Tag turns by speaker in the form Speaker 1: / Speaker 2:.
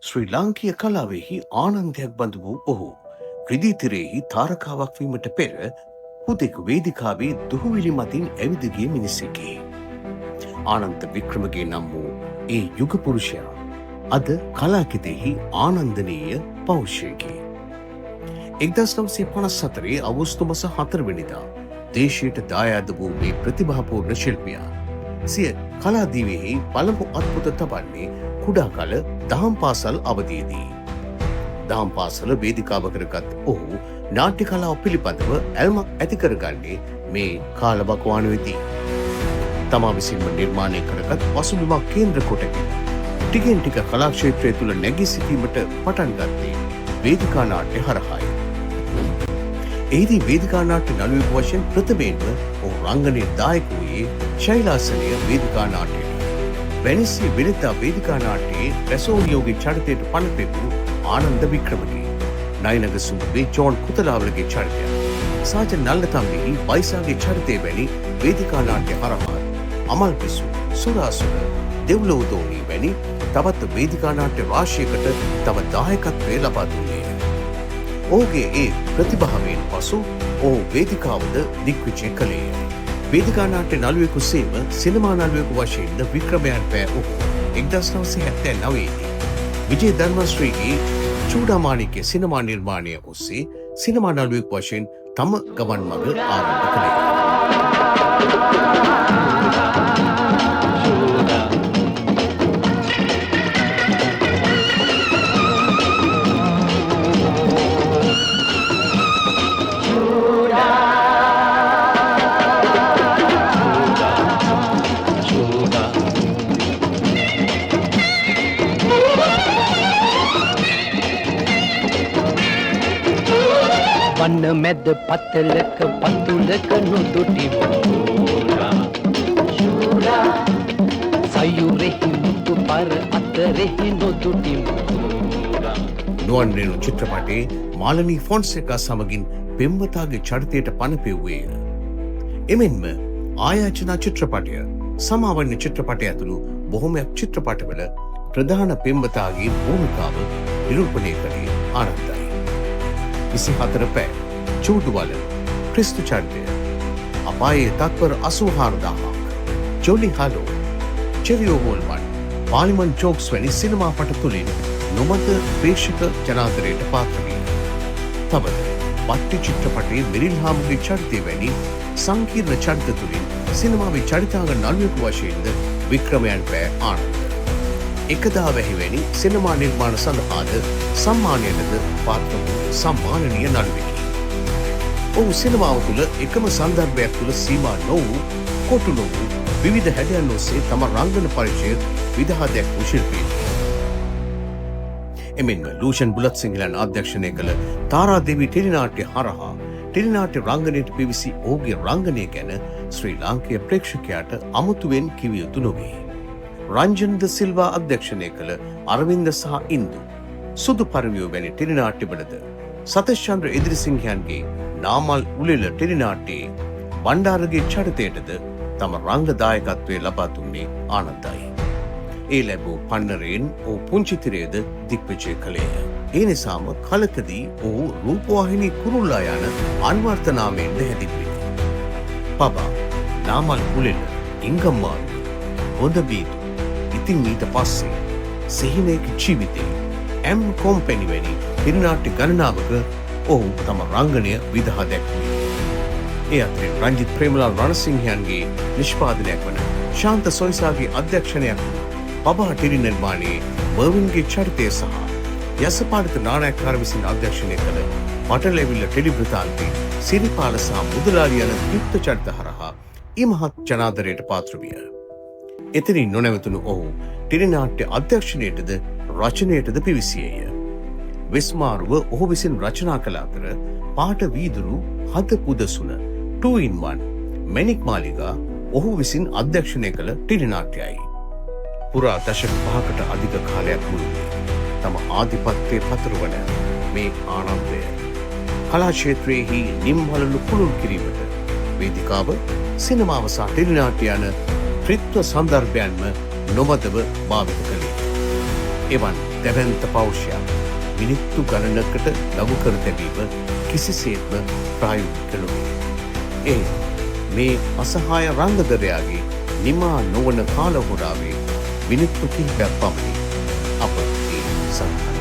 Speaker 1: ශ්‍රී ලාංකීය කලාවෙහි ආනන්දයක් බඳු වූ ඔහු රිදිතිරෙහි තාරකාවක් වීමට පෙර හුදෙක් වේදිකාවේ දුහුවිලි මතින් ඇවිද ගිය මිනිසෙකි. ආනන්ද වික්‍රමගේ නම් වූ ඒ යුග පුරුෂයා අද කලාකිතෙහි ආනන්දනීය පෞරුෂයකි. 1954 අගෝස්තු මාස 4 වෙනිදා දේශයට දායාද වූ මේ ප්‍රතිභාපූර්ණ ශිල්පියා සිය කලාදීවෙහි පළමු අත්පොත තබන්නේ කුඩා කල දහම් පාසල් අවධියේදී. දහම් පාසල වේදිකාව කරගත් ඔහු නාට්‍ය කලාව පිළිබඳව ඇල්මක් ඇති කරගන්නේ මේ කාලවකවානුවේදී. තමා විසින්ම නිර්මාණය කරගත් පසුබිමක් කේන්ද්‍ර කොටගෙන ටිකෙන් ටික කලා ක්ෂේත්‍රය තුළ නැගී සිටීමට පටන් ගත්තේ වේදිකා නාට්‍ය හරහායි. එහිදී වේදිකා නාට්‍ය නළුවෙකු වශයෙන් ප්‍රථමයෙන්ම ඔහු රංගනයේ දායක වූයේ ශෛලාසනය වේදිකා නාට්‍යයේ. වෙනිස්සිය විනිතා වේදිකා නාට්‍යයේ රැසෝනියෝගේ චරිතයට පණ පෙවූ ආනන්ද වික්‍රමගේ, නයනග සුන්දරේ ජෝන් කුතලාවලගේ චරිතය, සාජන් නල්ලතම්බිහි වයිසාගේ චරිතය වැනි වේදිකා නාට්‍ය හරහා අමල් පිසු, සුරාසුර, දෙව්ලොවදෝනී වැනි තවත් වේදිකා නාට්‍ය රාශියකට තම දායකත්වය ලබා දුන්නේය. ඔහුගේ ඒ ප්‍රතිභාවයෙන් පසු ඔහු වේදිකාවද දිග්විජය කළේය. වේදිකා නාට්‍ය නළුවෙකු සේම සිනමා නළුවෙකු වශයෙන්ද වික්‍රමයන් පෑ ඔහු 1979 දී විජය ධර්මශ්‍රීගේ චූඩාමාණික්‍ය සිනමා නිර්මාණය ඔස්සේ සිනමා නළුවෙකු වශයෙන් තම ගමන් මඟ ආරම්භ කළේ.
Speaker 2: වන්න මැද පතලක පතුලක නොදුටි මෝරා ශූරා සයුරෙහි මුතු පර අතරෙහි නොදුටි මෝරා.
Speaker 1: නුවන් රේණු චිත්‍රපටයේ මාලනී ෆොන්සේකා සමගින් පෙම්වතාගේ චරිතයට පණ පෙව්වේය. එමෙන්ම ආයාචනා චිත්‍රපටය, සමාවන්‍ය චිත්‍රපටය ඇතුළු බොහොමයක් චිත්‍රපටවල ප්‍රධාන පෙම්වතාගේ භූමිකාව නිරූපණය කළේ ආනන්දයි. 24 පැය, චූඩුවල, ක්‍රිස්තු චරිතය, අපායේ තත්පර 84,000ක්, ජොලි හලෝ, චෙරියෝ හෝල්මන්, පාලිමන් ජෝක්ස් වැනි සිනමා පට තුළින් නොමත ප්‍රේක්ෂක ජනාදරයට පාත්‍ර වී. තවද පට්ටි චිත්‍රපටයේ මෙරිල් හාමුගේ චරිතය වැනි සංකීර්ණ චරිත තුළින් සිනමාවේ චරිතාංග නළුවෙකු වශයෙන්ද වික්‍රමයන් පෑ ආනන්ද. එකදා වැහි වැනි සිනමා නිර්මාණ සඳහාද සම්මානයටද පාත්‍ර වූ සම්මානනීය නළුවෙකි. ඔහු සිනමාව තුළ එකම සන්දර්භයක් තුළ සීමා නොවූ, කොටු නොවූ විවිධ හැඩයන් ඔස්සේ තම රංගන පරිචය විදහා දැක්වූ ශිල්පියෙකි. එමෙන්ම ලූෂන් බුලත්සිංහලන් අධ්‍යක්ෂණය කළ තාරාදේවී ටෙලිනාට්‍ය හරහා ටෙලිනාට්‍ය රංගනයට පිවිසි ඔහුගේ රංගනය ගැන ශ්‍රී ලාංකීය ප්‍රේක්ෂකයාට අමුතුවෙන් කිව යුතු නොවේ. රංජන් ද සිල්වා අධ්‍යක්ෂණය කළ අරවින්ද සහ ඉන්දු, සුදු පරිවියෝ වැනි ටෙලිනාට්‍යවලද සතීෂ්චන්ද්‍ර ඉදිරිසිංහයන්ගේ නාමල් උළෙල ටෙලිනාට්‍යයේ බණ්ඩාරගේ චරිතයටද තම රංග දායකත්වය ලබා දුන්නේ ආනන්දයි. ඒ ලැබූ පන්නරයෙන් ඔහු පුංචිතිරයද දිග්විජය කළේය. ඒ නිසාම කලකදී ඔහු රූපවාහිනී කුරුල්ලා යන අන්වර්ථ නාමයෙන්ද හැදින්විනි. පබා, නාමල් උළෙල, ඉංගම්මාරු, හොඳ බීතු, ඉතින් ඊට පස්සේ, සිහිනයක ජීවිතේ, එම් කොම්පැනි වැනි ටෙලිනාට්‍ය ගණනාවක ඔහු තම රංගනය විදහා දැක්වුවේ. ඒ අතරින් රංජිත් ප්‍රේමලාල් රණසිංහයන්ගේ නිෂ්පාදනයක් වන ශාන්ත සොයිසාගේ අධ්‍යක්ෂණයක් වූ පබා ටෙලි නිර්මාණයේ මර්වින්ගේ චරිතය සහ යසපාලිත නානායක්කාර විසින් අධ්‍යක්ෂණය කළ පටලැවිල්ල ටෙලි වෘතාන්තයේ සිරිපාල සහ මුදලාලි යන යුක්ත චරිත හරහා ඉමහත් ජනාදරයට පාත්‍ර විය. එතනින් නොනැවතුණු ඔහු ටෙලිනාට්‍ය අධ්‍යක්ෂණයටද රචනයටද පිවිසියේය. වෙස්මාරුව ඔහු විසින් රචනා කළ අතර පාට වීදුරු, හද පුදසුන, 2-in-1, මැණික් මාලිගා ඔහු විසින් අධ්‍යක්ෂණය කළ ටෙලිනාට්‍යයි. පුරා දශක 5කට අධික කාලයක් මුළුල්ලේ තම ආධිපත්‍යයේ පතුරවන මේ ආනන්දය කලා ක්ෂේත්‍රයේහි නිම්වලලු පුළුල් කිරීමට වේදිකාව, සිනමාව සහ ටෙලිනාට්‍ය යන ත්‍රිත්ව සන්දර්භයන්ම නොමදව භාවිත කළේ. එවන් දැවැන්ත පෞෂ්‍යයක් මිනිත්තු ගණනකට ලඝු කර තැබීම කිසිසේත්ම ප්‍රායෝගික නොවේ. මේ අසහාය රංගදරයාගේ නිමා නොවන කාල හොරාවේ මිනිත්තු කිහිපයක් පමණි අප සඳහන්